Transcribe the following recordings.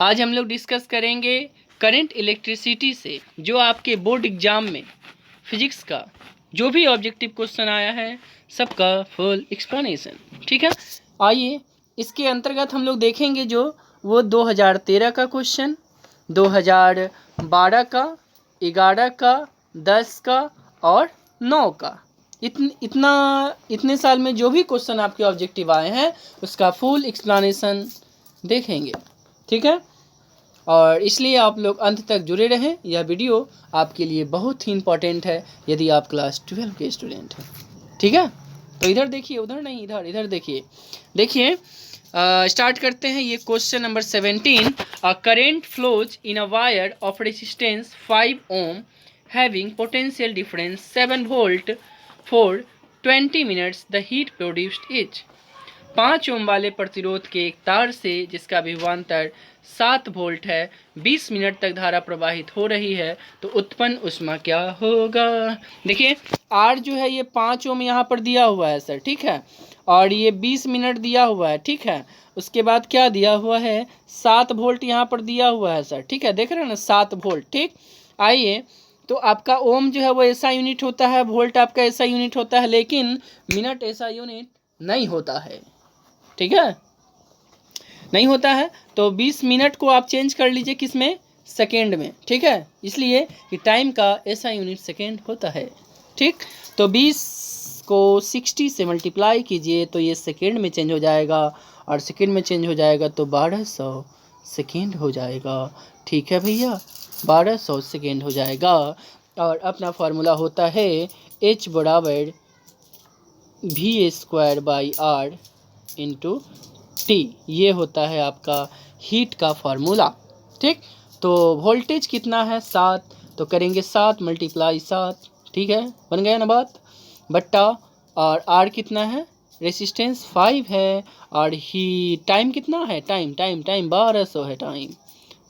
आज हम लोग डिस्कस करेंगे करंट इलेक्ट्रिसिटी से जो आपके बोर्ड एग्जाम में फिजिक्स का जो भी ऑब्जेक्टिव क्वेश्चन आया है सबका फुल एक्सप्लेनेशन। ठीक है, आइए इसके अंतर्गत हम लोग देखेंगे जो वो 2013 का क्वेश्चन, 2012 का, 11 का, 10 का और 9 का। इतने साल में जो भी क्वेश्चन आपके ऑब्जेक्टिव आए हैं उसका फुल एक्सप्लेनेशन देखेंगे। ठीक है, और इसलिए आप लोग अंत तक जुड़े रहें। यह वीडियो आपके लिए बहुत ही इम्पोर्टेंट है यदि आप क्लास 12 के स्टूडेंट हैं। ठीक है, तो इधर देखिए, उधर नहीं, इधर देखिए स्टार्ट करते हैं। ये question number 17। A current flows in a wire of resistance 5 ohm having potential difference 7 volt for 20 minutes, the heat produced is. 5 ohm वाले प्रतिरोध के एक तार से जिसका विभवांतर 7 वोल्ट है, 20 मिनट तक धारा प्रवाहित हो रही है, तो उत्पन्न ऊष्मा क्या होगा। देखिए आर जो है ये 5 ओम यहाँ पर दिया हुआ है सर, ठीक है, और ये 20 मिनट दिया हुआ है, ठीक है। उसके बाद क्या दिया हुआ है, 7 वोल्ट यहाँ पर दिया हुआ है सर, ठीक है, देख रहे हैं ना 7 वोल्ट। ठीक, आइए तो आपका ओम जो है वो ऐसा यूनिट होता है, वोल्ट आपका ऐसा यूनिट होता है, लेकिन मिनट ऐसा यूनिट नहीं होता है। ठीक है, नहीं होता है, तो 20 मिनट को आप चेंज कर लीजिए किस में, सेकेंड में। ठीक है, इसलिए कि टाइम का ऐसा यूनिट सेकेंड होता है। ठीक, तो 20 को 60 से मल्टीप्लाई कीजिए तो ये सेकेंड में चेंज हो जाएगा, और सेकेंड में चेंज हो जाएगा तो 1200 सेकेंड हो जाएगा। ठीक है भैया, 1200 सेकेंड हो जाएगा। और अपना फार्मूला होता है H बराबर V² इंटू टी, ये होता है आपका हीट का फार्मूला। ठीक, तो वोल्टेज कितना है 7, तो करेंगे 7 × 7, ठीक है, बन गया ना बात, बट्टा, और आर कितना है, रेसिस्टेंस 5 है, और ही टाइम कितना है, टाइम 1200 है, टाइम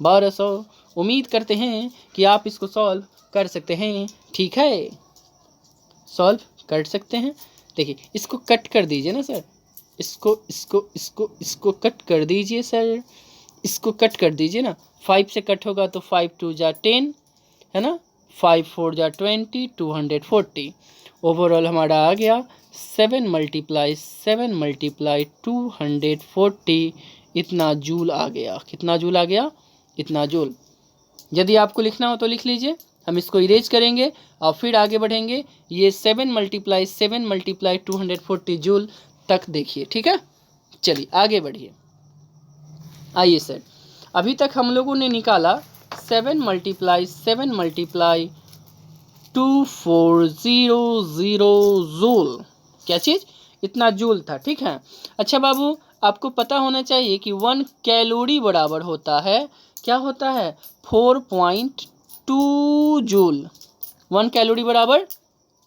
1200। उम्मीद करते हैं कि आप इसको सॉल्व कर सकते हैं। ठीक है, सॉल्व कर सकते हैं। देखिए इसको कट कर दीजिए ना सर, इसको कट कर दीजिए सर, इसको कट कर दीजिए ना। 5 से कट होगा तो 5 2 जा 10 है ना, 5 4 जा 20, 240। ओवरऑल हमारा आ गया 7 × 240, इतना जूल आ गया। कितना जूल आ गया, इतना जूल। यदि आपको लिखना हो तो लिख लीजिए, हम इसको इरेज करेंगे और फिर आगे बढ़ेंगे। ये 7 × 240 जूल तक देखिए। ठीक है, चलिए आगे बढ़िए। आइए सर, अभी तक हम लोगों ने निकाला 7 × 2400 जूल, क्या चीज़, इतना जूल था। ठीक है, अच्छा बाबू आपको पता होना चाहिए कि 1 कैलोरी बराबर होता है, क्या होता है, 4.2 जूल। 1 कैलोरी बराबर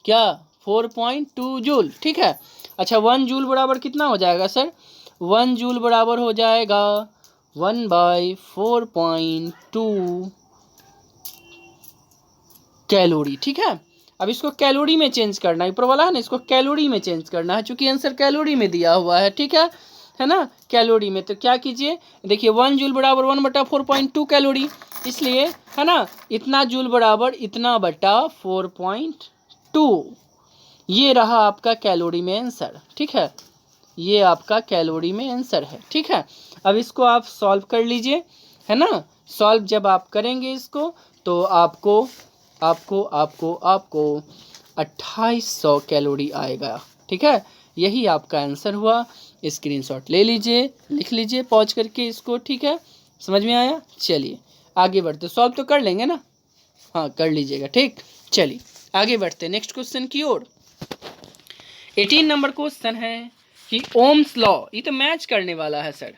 क्या, 4.2 जूल। ठीक है, अच्छा 1 जूल बराबर कितना हो जाएगा सर, 1 जूल बराबर हो जाएगा 1/4.2 कैलोरी। ठीक है, अब इसको कैलोरी में चेंज करना है, ऊपर वाला है ना, इसको कैलोरी में चेंज करना है, चूंकि आंसर कैलोरी में दिया हुआ है। ठीक है ना, कैलोरी में। तो क्या कीजिए, देखिए 1 जूल बराबर 1/4.2 कैलोरी, इसलिए है ना, इतना जूल बराबर इतना बटा 4.2, ये रहा आपका कैलोरी में आंसर। ठीक है, ये आपका कैलोरी में आंसर है। ठीक है, अब इसको आप सॉल्व कर लीजिए, है ना। सॉल्व जब आप करेंगे इसको तो आपको 2800 कैलोरी आएगा। ठीक है, यही आपका आंसर हुआ। स्क्रीनशॉट ले लीजिए, लिख लीजिए पॉज करके इसको। ठीक है, समझ में आया। चलिए आगे बढ़ते, सॉल्व तो कर लेंगे ना, हाँ कर लीजिएगा। ठीक, चलिए आगे बढ़ते नेक्स्ट क्वेश्चन की ओर। 18 नंबर क्वेश्चन है कि ओम्स लॉ, ये तो मैच करने वाला है सर,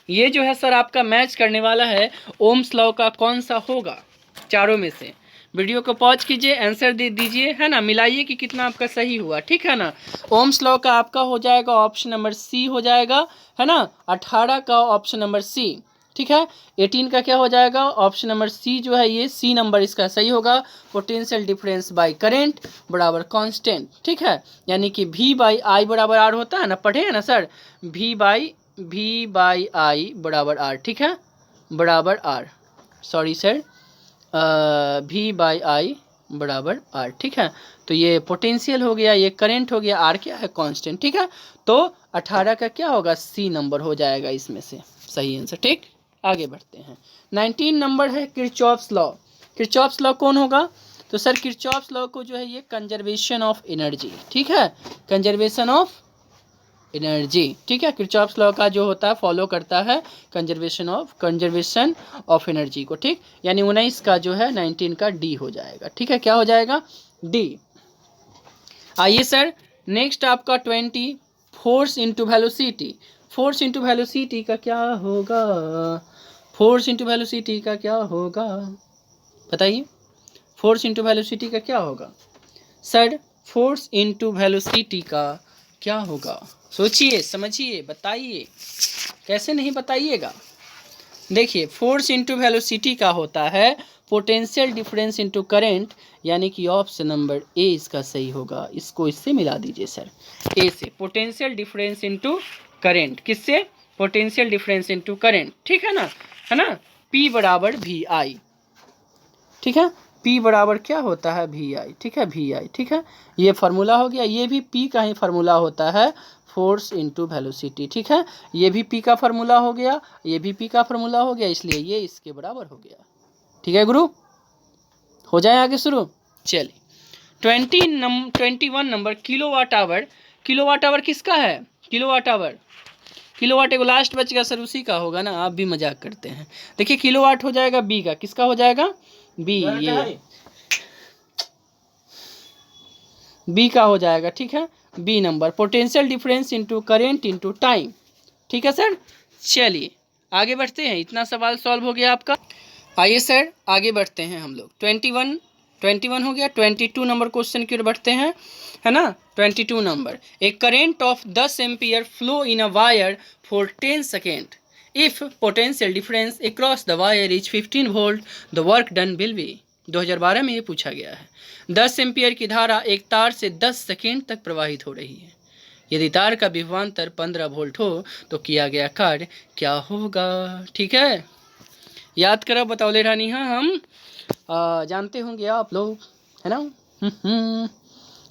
ये जो है सर आपका मैच करने वाला है, ओम्स लॉ का कौन सा होगा चारों में से। वीडियो को पॉज कीजिए, आंसर दे दीजिए, है ना, मिलाइए कि कितना आपका सही हुआ। ठीक है ना, ओम्स लॉ का आपका हो जाएगा ऑप्शन नंबर सी हो जाएगा, है ना, 18 का ऑप्शन नंबर सी। ठीक है, 18 का क्या हो जाएगा, ऑप्शन नंबर सी जो है, ये सी नंबर इसका सही होगा। पोटेंशियल डिफरेंस बाय करंट बराबर कांस्टेंट। ठीक है, यानी कि V/I बराबर R होता है ना, पढ़े हैं ना सर, V/I बराबर R। ठीक है, बराबर आर, सॉरी सर, V/I बराबर आर। ठीक है, तो ये पोटेंशियल हो गया, ये करंट हो गया, आर क्या है कांस्टेंट। ठीक है, तो 18 का क्या होगा, सी नंबर हो जाएगा इसमें से सही आंसर। ठीक, आगे बढ़ते हैं। 19 नंबर है किरचॉफ्स लॉ। किरचॉफ्स लॉ कौन होगा, तो सर किरचॉफ्स लॉ को जो है ये कंजर्वेशन ऑफ एनर्जी, ठीक है, कंजर्वेशन ऑफ एनर्जी। ठीक है, किरचॉफ्स लॉ का जो होता है फॉलो करता है कंजर्वेशन ऑफ एनर्जी को। ठीक, यानी 19 का जो है 19 का डी हो जाएगा। ठीक है, क्या हो जाएगा, डी। आइए सर, नेक्स्ट आपका 20 force into velocity. Force into velocity का क्या होगा, फोर्स इंटू वेलोसिटी का क्या होगा, बताइए, फोर्स इंटू वेलोसिटी का क्या होगा सर, फोर्स इंटू वेलोसिटी का क्या होगा, सोचिए समझिए बताइए, कैसे नहीं बताइएगा। देखिए, फोर्स इंटू वेलोसिटी का होता है पोटेंशियल डिफरेंस इंटू करंट, यानी कि ऑप्शन नंबर ए इसका सही होगा। इसको इससे मिला दीजिए सर, ए से पोटेंशियल डिफरेंस इंटू करंट, किससे, पोटेंशियल डिफरेंस इंटू करंट। ठीक है ना, P बराबर VI। ठीक है, P बराबर क्या होता है, VI। ठीक है, VI। ठीक है, ये फार्मूला हो गया, ये भी P का ही फार्मूला होता है, फोर्स इंटू वेलोसिटी। ठीक है, ये भी P का फार्मूला हो गया, ये भी P का फार्मूला हो गया, इसलिए ये इसके बराबर हो गया। ठीक है गुरु, हो जाए आगे शुरू। चलिए 21 number kilowatt hour. Kilowatt hour किसका है, किलोवाट आवर, किलोवाट एगो लास्ट बच गया सर, उसी का होगा ना, आप भी मजाक करते हैं। देखिए किलोवाट हो जाएगा बी का, किसका हो जाएगा, बी, ये बी का हो जाएगा। ठीक है, B number, potential difference into current into time. ठीक है सर, चलिए आगे बढ़ते हैं, इतना सवाल सॉल्व हो गया आपका। आइए सर आगे बढ़ते हैं हम लोग, 21 हो गया, 22 नंबर क्वेश्चन की ओर बढ़ते हैं, है ना। 22 number, A current of 10 ampere flow in a wire for 10 second, if potential difference across the wire is 15 volt, the work done will be. 2012 में ये पूछा गया है। 10 एम्पियर की धारा एक तार से 10 सेकेंड तक प्रवाहित हो रही है। यदि तार का विभवांतर 15 वोल्ट हो तो किया गया कार्य क्या होगा। ठीक है, याद करो बतौले रानी, हाँ हम जानते होंगे आप लोग, है ना।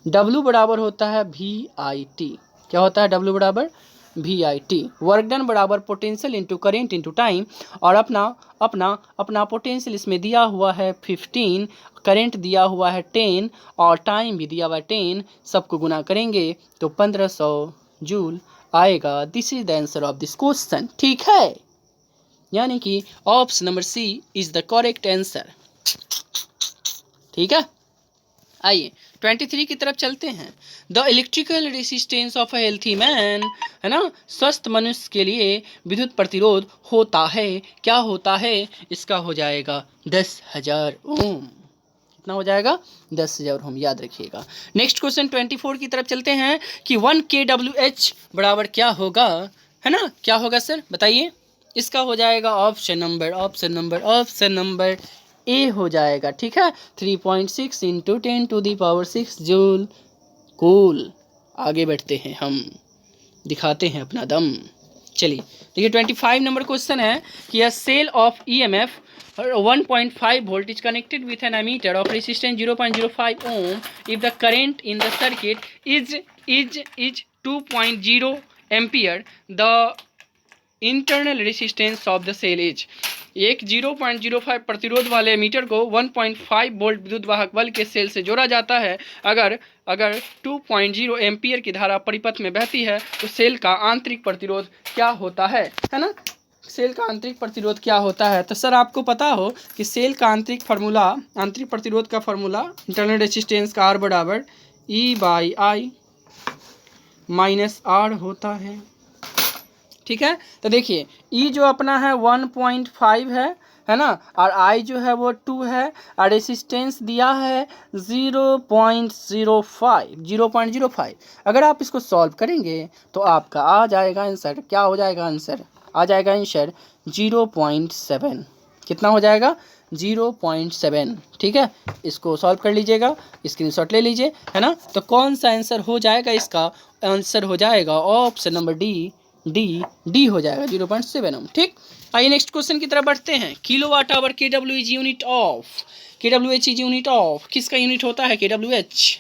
W बराबर होता है VIT, क्या होता है, W बराबर VIT। वर्क डन बराबर potential into current into time, और अपना पोटेंशियल इसमें दिया हुआ है 15, करंट दिया हुआ है 10 और टाइम भी दिया हुआ है 10, सबको गुना करेंगे तो 1500 जूल आएगा। This is the answer of this question. ठीक है, यानी कि option number C is the correct answer. ठीक है, आइए 23 की तरफ चलते हैं। The electrical resistance of a healthy man, है ना, स्वस्थ मनुष्य के लिए विद्युत प्रतिरोध होता है, क्या होता है, इसका हो जाएगा 10,000 ओम। कितना हो जाएगा, 10,000 ओम, याद रखिएगा। नेक्स्ट क्वेश्चन 24 की तरफ चलते हैं कि 1 kWh बराबर क्या होगा, है ना, क्या होगा सर बताइए। इसका हो जाएगा ऑप्शन नंबर ए हो जाएगा। ठीक है, 3.6 इंटू 10⁶ जूल कूल। आगे बढ़ते हैं हम, दिखाते हैं अपना दम। चलिए देखिए 25 नंबर क्वेश्चन है कि अ cell of EMF 1.5 volt is connected with an ammeter of resistance 0.05 ohm if the current in the circuit is 2.0 ampere, the internal resistance of the cell is. एक 0.05 प्रतिरोध वाले मीटर को 1.5 वोल्ट विद्युत वाहक बल के सेल से जोड़ा जाता है। अगर 2.0 एम्पियर की धारा परिपथ में बहती है तो सेल का आंतरिक प्रतिरोध क्या होता है ना, सेल का आंतरिक प्रतिरोध क्या होता है। तो सर आपको पता हो कि सेल का आंतरिक प्रतिरोध का फार्मूला इंटरनल रेसिस्टेंस का R बराबर E/I माइनस R होता है। ठीक है, तो देखिए E जो अपना है 1.5 है ना, और I जो है वो 2 है, और रेसिस्टेंस दिया है 0.05। अगर आप इसको सॉल्व करेंगे तो आपका आ जाएगा आंसर, क्या हो जाएगा आंसर, आ जाएगा आंसर 0.7। कितना हो जाएगा, 0.7। ठीक है, इसको सॉल्व कर लीजिएगा, स्क्रीनशॉट ले लीजिए, है ना। तो कौन सा आंसर हो जाएगा, इसका आंसर हो जाएगा ऑप्शन नंबर डी डी हो जाएगा 0.7 ओम। ठीक, आइए नेक्स्ट क्वेश्चन की तरफ बढ़ते हैं। Kilowatt hour KW is unit of, KWH is unit of, किसका यूनिट होता है? KWH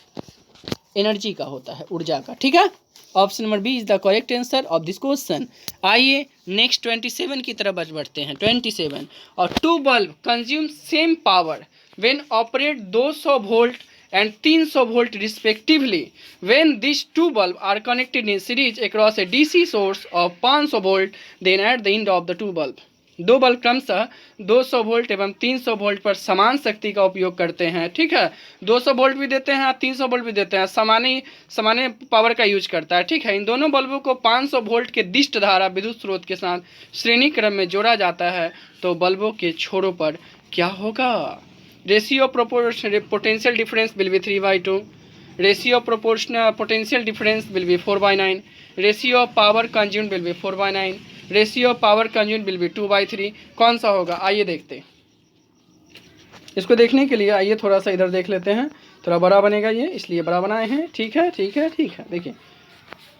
एनर्जी का होता है, ऊर्जा का। ठीक है, option number B is the correct answer of this question. आइए नेक्स्ट 27 की तरफ बढ़ते हैं। 27 और two bulb consume same power when operate 200 volt and 300 volt respectively when these two bulbs are connected in series across a DC source of 500 volt, then at the end of the two bulb, दो bulb क्रमशः 200 volt एवं 300 volt पर समान शक्ति का उपयोग करते हैं। ठीक है, 200 वोल्ट भी देते हैं, 300 वोल्ट भी देते हैं, सामान्य पावर का यूज करता है। ठीक है, इन दोनों बल्बों को 500 वोल्ट के दिष्ट धारा विद्युत स्रोत के साथ श्रेणी क्रम में जोड़ा जाता है, तो बल्बों के छोरों पर क्या होगा? Ratio potential difference will be 3/2, ratio potential difference will be 4/9, ratio of power consumed will be 4/9, ratio of power consumed will be 2/3। कौन सा होगा? आइए देखते हैं। इसको देखने के लिए आइए थोड़ा सा इधर देख लेते हैं, थोड़ा बड़ा बनेगा ये, इसलिए बड़ा बनाए हैं। ठीक है ठीक है ठीक है, देखिए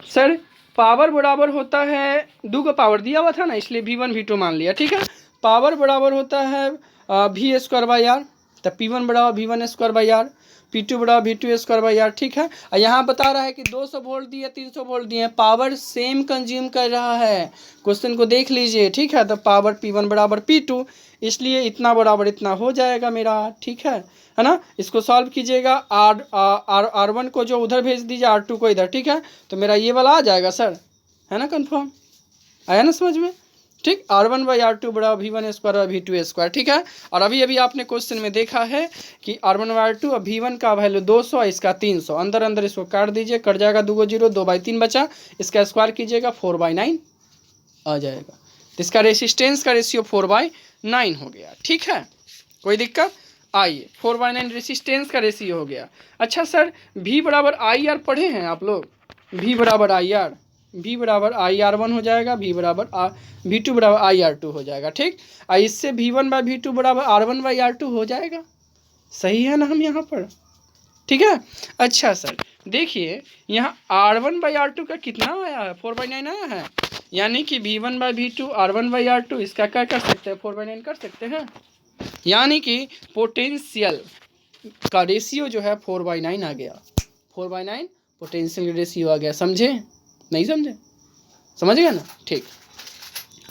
सर पावर बराबर होता है, दो का पावर दिया हुआ था ना, इसलिए V1 V2 मान लिया। ठीक है, पावर बराबर होता है V²/R, तब P1 बराबर V1² बाई आर, P2 बराबर V2² बाई आर। ठीक है, और यहाँ बता रहा है कि 200 वोल्ट दिए, 300 वोल्ट दिए, पावर सेम कंज्यूम कर रहा है। क्वेश्चन को देख लीजिए। ठीक है, तो पावर P1 बराबर P2, इसलिए इतना बराबर इतना हो जाएगा मेरा। ठीक है ना, इसको सॉल्व कीजिएगा, R1 को जो उधर भेज दीजिए, R2 को इधर। ठीक है, तो मेरा ये वाला आ जाएगा सर, है ना, कंफर्म आया ना समझ में? ठीक, R1/R2 बराबर V1² और V2²। ठीक है, और अभी आपने क्वेश्चन में देखा है कि R1/R2 और V1 का वैल्यू 200, इसका 300, अंदर इसको काट दीजिए, कट जाएगा 2 को 0, 2/3 बचा, इसका स्क्वायर कीजिएगा 4/9 आ जाएगा, तो इसका रेसिस्टेंस का रेशियो 4/9 हो गया। ठीक है, कोई दिक्कत? आइए 4/9 रेसिस्टेंस का रेशियो हो गया। अच्छा सर V बराबर IR पढ़े हैं आप लोग? V बराबर IR, V बराबर IR1 हो जाएगा, V2 बराबर IR2 हो जाएगा। ठीक, और इससे V1/V2 बराबर R1/R2 हो जाएगा। सही है ना हम यहाँ पर? ठीक है, अच्छा सर देखिए यहाँ R1/R2 का कितना आया है? 4/9 आया है, यानी कि V1/V2 R1/R2 इसका क्या कर सकते हैं? 4/9 कर सकते हैं, यानी कि पोटेंशियल का रेशियो जो है 4/9 आ गया। 4/9 पोटेंशियल रेशियो आ गया। समझे? नहीं समझे? समझ गए ना? ठीक,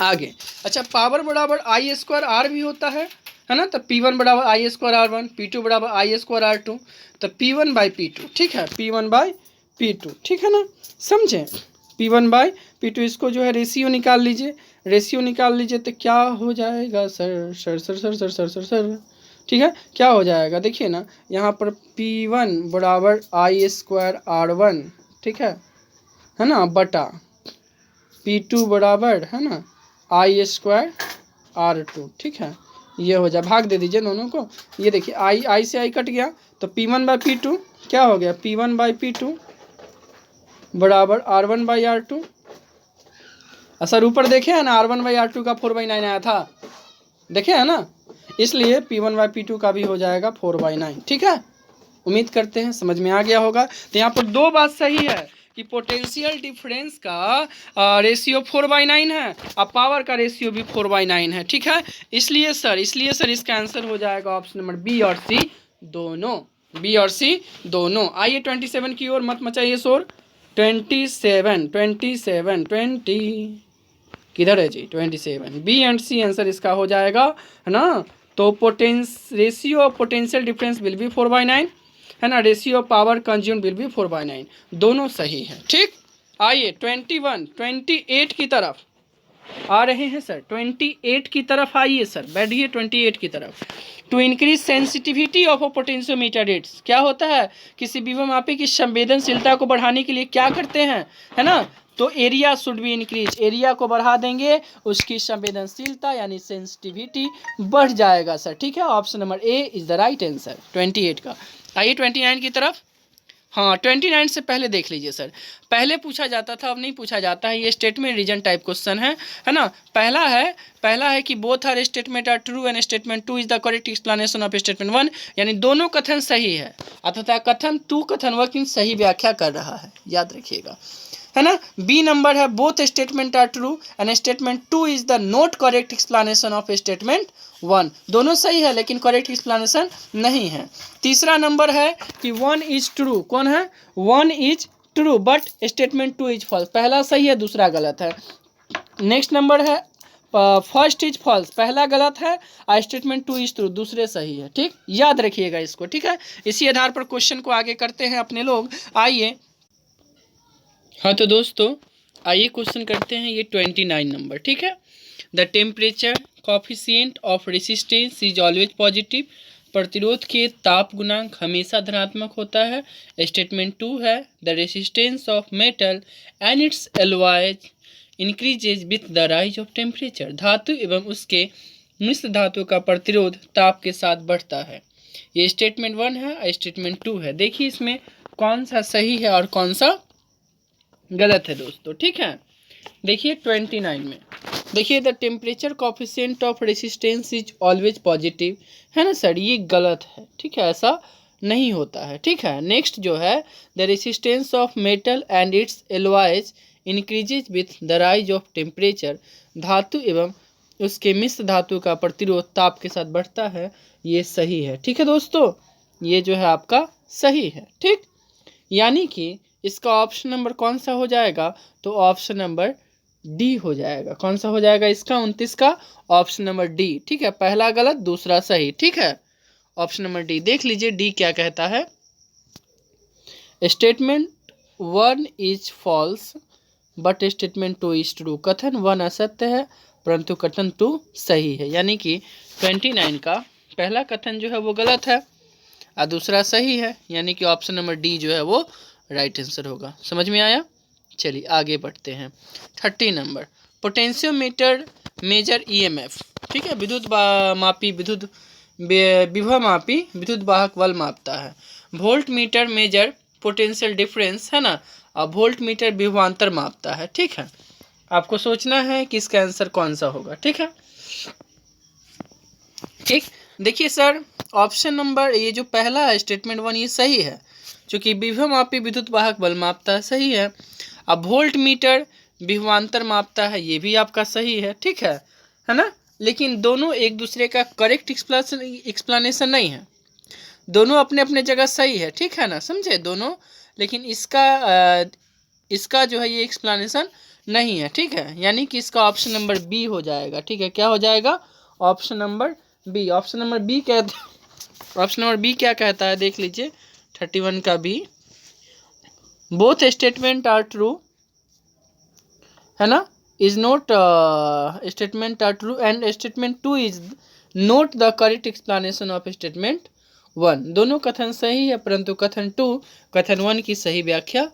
आगे। अच्छा पावर बराबर I² भी होता है ना, तो P1 बराबर I² R1, P2 बराबर I² R2, तो P1/P2। ठीक है, P1/P2। ठीक है ना, समझे? P1/P2, इसको जो है रेशियो निकाल लीजिए, रेशियो निकाल लीजिए तो क्या हो जाएगा sir? Sir sir sir sir sir sir sir ठीक है, क्या हो जाएगा? देखिए ना, यहाँ पर P1 बराबर I² R1, ठीक है ना, बटा P2 बराबर है ना I² R2। ठीक है, ये हो जाए, भाग दे दीजिए दोनों को। ये देखिए I से I कट गया, तो P1/P2 क्या हो गया? P1/P2 बराबर R1/R2। सर ऊपर देखे है ना, R1/R2 का 4/9 आया था, देखे है ना, इसलिए P1/P2 का भी हो जाएगा 4/9। ठीक है, उम्मीद करते हैं समझ में आ गया होगा। तो यहाँ पर दो बात सही है कि पोटेंशियल डिफरेंस का रेशियो 4/9 है और पावर का रेशियो भी 4/9 है। ठीक है, इसलिए सर इसका आंसर हो जाएगा ऑप्शन नंबर बी और सी दोनों, बी और सी दोनों। आइए 27 की ओर, मत मचाइए शोर। 27 किधर है जी? 27 बी एंड सी आंसर इसका हो जाएगा, है ना। तो ratio of potential difference will be 4/9, है ना, ratio of power consume will be 4/9, दोनों सही है। ठीक, आइए 28 की तरफ आ रहे हैं सर। 28 की तरफ आइए सर, बैठिए 28 की तरफ। To increase sensitivity of a potentiometer reads, क्या होता है? किसी विभवमापी की संवेदनशीलता को बढ़ाने के लिए क्या करते हैं, है ना, तो area should be increase, area को बढ़ा देंगे, उसकी संवेदनशीलता यानी सेंसिटिविटी बढ़ जाएगा सर। ठीक है, option number A is the right answer 28 का। आइए 29 की तरफ। हाँ 29 से पहले देख लीजिए सर, पहले पूछा जाता था, अब नहीं पूछा जाता है। ये स्टेटमेंट रीजन टाइप क्वेश्चन है ना। पहला है कि both are statement are true and statement 2 is the correct explanation of statement 1, यानी दोनों कथन सही है, अतः कथन 2 कथन 1 की सही व्याख्या कर रहा है, याद रखिएगा। है ना। बी नंबर है both statement are true and statement 2 is the not correct explanation of statement 1। दोनों सही है लेकिन करेक्ट एक्सप्लेनेशन नहीं है। तीसरा नंबर है कि 1 इज ट्रू, कौन है, 1 is true but statement 2 is false. पहला सही है दूसरा गलत है। नेक्स्ट नंबर है फर्स्ट इज फॉल्स, पहला गलत है और स्टेटमेंट 2 इज ट्रू, दूसरे सही है। ठीक, याद रखिएगा इसको। ठीक है, इसी आधार पर क्वेश्चन को आगे करते हैं अपने लोग। आइए, हाँ तो दोस्तों आइए क्वेश्चन करते हैं ये 29 नंबर। ठीक है, the temperature coefficient of resistance is always positive. प्रतिरोध के ताप गुणांक हमेशा धनात्मक होता है। स्टेटमेंट 2 है the resistance of metal and it's alloys increases with the rise of temperature. धातु एवं उसके मिश्र धातु का प्रतिरोध ताप के साथ बढ़ता है। ये स्टेटमेंट 1 है और स्टेटमेंट 2 है। देखिए इसमें कौन सा सही है और कौन सा गलत है दोस्तों। ठीक है, देखिए 29 में देखिए the temperature coefficient of resistance is always positive, है ना सर, ये गलत है। ठीक है, ऐसा नहीं होता है। ठीक है, नेक्स्ट जो है the resistance of metal and it's alloys increases with the rise of temperature. धातु एवं उसके मिश्र धातु का प्रतिरोध ताप के साथ बढ़ता है, ये सही है। ठीक है दोस्तों, ये जो है आपका सही है। ठीक, यानी कि इसका ऑप्शन नंबर कौन सा हो जाएगा, तो ऑप्शन नंबर डी हो जाएगा। कौन सा हो जाएगा इसका 29 का, ऑप्शन नंबर डी। ठीक है, पहला गलत दूसरा सही। ठीक है, ऑप्शन नंबर डी। देख लीजिए डी क्या कहता है, statement 1 is false but statement 2 is true. कथन 1 असत्य है परंतु कथन 2 सही है। यानी कि 29 का पहला कथन जो है वो गलत है और दूसरा सही है, यानी कि ऑप्शन नंबर डी जो है वो राइट आंसर होगा। समझ में आया। चलिए आगे बढ़ते हैं। 30 नंबर, पोटेंशियोमीटर मेजर ईएमएफ। ठीक है, विद्युत मापी विद्युत विभव मापी विद्युत वाहक बल मापता है। Volt meter major potential difference, है ना, और वोल्ट मीटर विभवांतर मापता है। ठीक है, आपको सोचना है कि इसका आंसर कौन सा होगा। ठीक है, ठीक, देखिए सर ऑप्शन नंबर ये जो पहला है स्टेटमेंट 1 ये सही है, क्योंकि विभव मापी विद्युत वाहक बल मापता है, सही है। अब वोल्ट मीटर विभवांतर मापता है, ये भी आपका सही है। ठीक है ना, लेकिन दोनों एक दूसरे का करेक्ट एक्सप्लेनेशन नहीं है, दोनों अपने अपने जगह सही है। ठीक है ना, समझे दोनों, लेकिन इसका जो है ये एक्सप्लेनेशन नहीं है। ठीक है, यानी कि इसका ऑप्शन नंबर बी हो जाएगा। ठीक है, क्या हो जाएगा, option number B. Option number B क्या कहता है, देख लीजिए 31 का B, both statement are true, है ना, is not statement are true and statement 2 is not the correct explanation of statement 1। दोनों कथन सही है परंतु कथन 1 की सही व्याख्या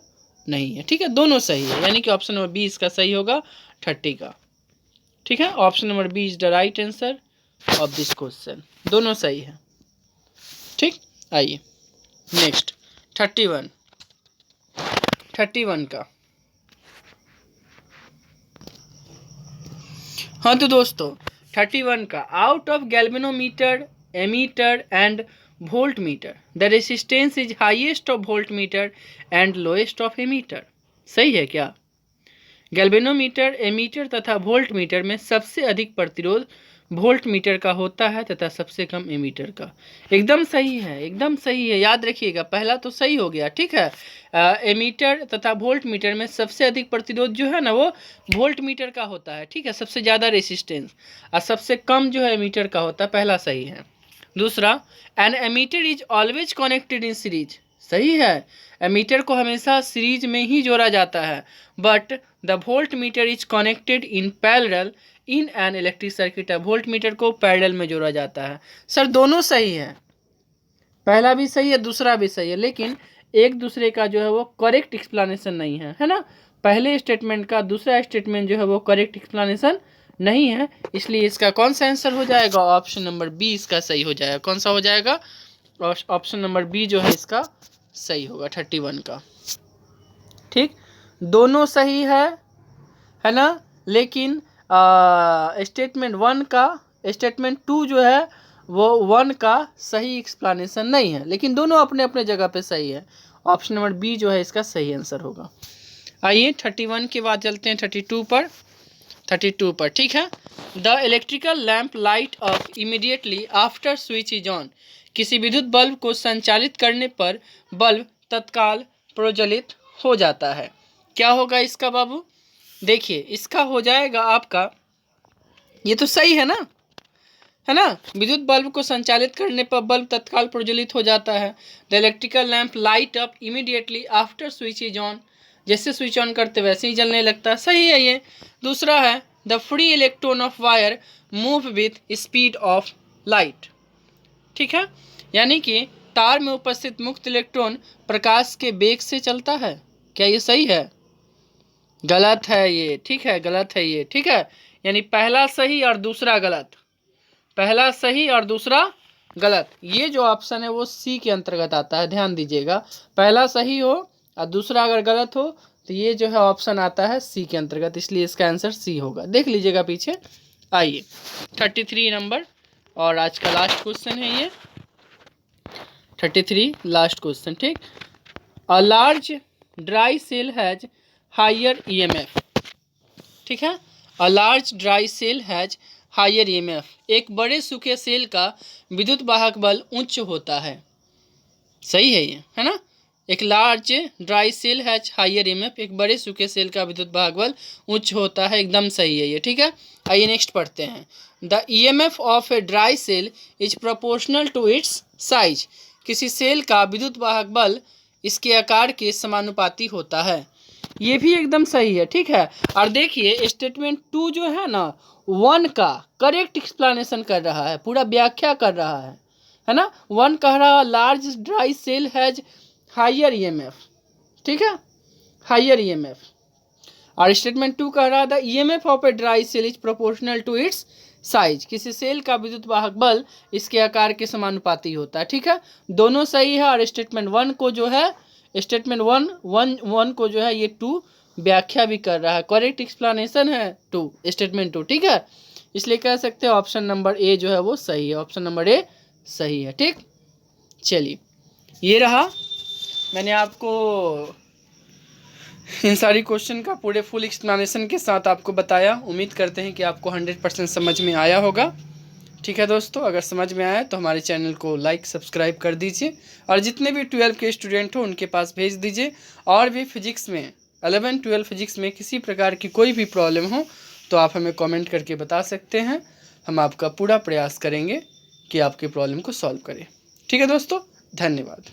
नहीं है। ठीक है, दोनों सही है, यानी कि ऑप्शन नंबर बी इसका सही होगा 30 का। ठीक है, option number B is the right answer of this question, दोनों सही है। ठीक, आइए नेक्स्ट 31 का। हाँ तो दोस्तों 31 का, out of galvanometer ammeter and volt meter the resistance is highest of volt meter and lowest of ammeter. सही है क्या, गैल्वेनोमीटर एमीटर तथा वोल्ट मीटर में सबसे अधिक प्रतिरोध वोल्ट मीटर का होता है तथा सबसे कम एमीटर का। एकदम सही है, एकदम सही है, याद रखिएगा पहला तो सही हो गया। ठीक है, एमीटर तथा वोल्ट मीटर में सबसे अधिक प्रतिरोध जो है ना वो वोल्ट मीटर का होता है। ठीक है, सबसे ज़्यादा रेसिस्टेंस, और सबसे कम जो है एमीटर का होता है, पहला सही है। दूसरा, an ammeter is always connected in series. सही है, एमीटर को हमेशा सीरीज में ही जोड़ा जाता है, but the volt meter is connected in parallel in an electric circuit. Volt meter को पैरेलल में जोड़ा जाता है। सर दोनों सही है, पहला भी सही है दूसरा भी सही है, लेकिन एक दूसरे का जो है वो करेक्ट एक्सप्लेनेशन नहीं है, है ना। पहले स्टेटमेंट का दूसरा स्टेटमेंट जो है वो करेक्ट एक्सप्लेनेशन नहीं है, इसलिए इसका कौन सा आंसर हो जाएगा, ऑप्शन नंबर बी इसका सही हो जाएगा। कौन सा हो जाएगा, ऑप्शन नंबर बी जो है इसका सही होगा 31 का। ठीक, दोनों सही है ना, लेकिन स्टेटमेंट 1 का स्टेटमेंट 2 जो है वो 1 का सही एक्सप्लेनेशन नहीं है, लेकिन दोनों अपने अपने जगह पे सही है। ऑप्शन नंबर बी जो है इसका सही आंसर होगा। आइए 31 के बाद चलते हैं 32 पर। ठीक है। The electrical lamp light up immediately after switch is on. किसी विद्युत बल्ब को संचालित करने पर बल्ब तत्काल प्रज्वलित हो जाता है। क्या होगा इसका बाबू? देखिए इसका हो जाएगा आपका, ये तो सही है ना, है ना। विद्युत बल्ब को संचालित करने पर बल्ब तत्काल प्रज्वलित हो जाता है। The electrical lamp light up immediately after switch is on. जैसे स्विच ऑन करते वैसे ही जलने लगता है। सही है ये। दूसरा है the free electron of wire move with speed of light. ठीक है, यानी कि तार में उपस्थित मुक्त इलेक्ट्रॉन प्रकाश के वेग से चलता है। क्या ये सही है? गलत है ये। ठीक है, गलत है ये। ठीक है, यानी पहला सही और दूसरा गलत। पहला सही और दूसरा गलत। ये जो ऑप्शन है वो सी के अंतर्गत आता है, ध्यान दीजिएगा। पहला सही हो और दूसरा अगर गलत हो तो ये जो है ऑप्शन आता है सी के अंतर्गत, इसलिए इसका आंसर सी होगा। देख लीजिएगा पीछे। आइए 33 नंबर और आज का लास्ट क्वेश्चन है ये 33 लास्ट क्वेश्चन। ठीक। A large dry cell has higher EMF. ठीक है, a large dry cell has higher EMF. एक बड़े सूखे सेल का विद्युत वाहक बल उच्च होता है। सही है ये, है ना। एक large dry cell has higher EMF. एक बड़े सूखे सेल का विद्युत वाहक बल उच्च होता है। एकदम सही है ये। ठीक है, आइए नेक्स्ट पढ़ते हैं। The EMF of a dry cell is proportional to its size. किसी सेल का विद्युत वाहक बल इसके आकार के समानुपाती होता है। ये भी एकदम सही है। ठीक है, और देखिए स्टेटमेंट 2 जो है ना 1 का करेक्ट एक्सप्लेनेशन कर रहा है, पूरा व्याख्या कर रहा है ना। 1 कह रहा large dry cell has higher EMF. ठीक है, हायर ईएमएफ। और स्टेटमेंट 2 कह रहा था EMF of a dry cell is proportional to its size. किसी सेल का विद्युत वाहक बल इसके आकार के समानुपाती होता है। ठीक है, दोनों सही है। और स्टेटमेंट 1 को जो है स्टेटमेंट 1 को जो है ये 2 व्याख्या भी कर रहा है। करेक्ट एक्सप्लेनेशन है 2, स्टेटमेंट 2। ठीक है, इसलिए कह सकते हैं ऑप्शन नंबर ए जो है वो सही है। ऑप्शन नंबर ए सही है। ठीक, चलिए ये रहा, मैंने आपको इन सारी क्वेश्चन का पूरे फुल एक्सप्लेनेशन के साथ आपको बताया। उम्मीद करते हैं कि आपको 100% समझ में आया होगा। ठीक है दोस्तों, अगर समझ में आया तो हमारे चैनल को लाइक सब्सक्राइब कर दीजिए और जितने भी 12 के स्टूडेंट हो उनके पास भेज दीजिए। और भी फिजिक्स में 11, 12 फिजिक्स में किसी प्रकार की कोई भी प्रॉब्लम हो तो आप हमें कमेंट करके बता सकते हैं। हम आपका पूरा प्रयास करेंगे कि आपकी प्रॉब्लम को सॉल्व करें। ठीक है दोस्तों, धन्यवाद।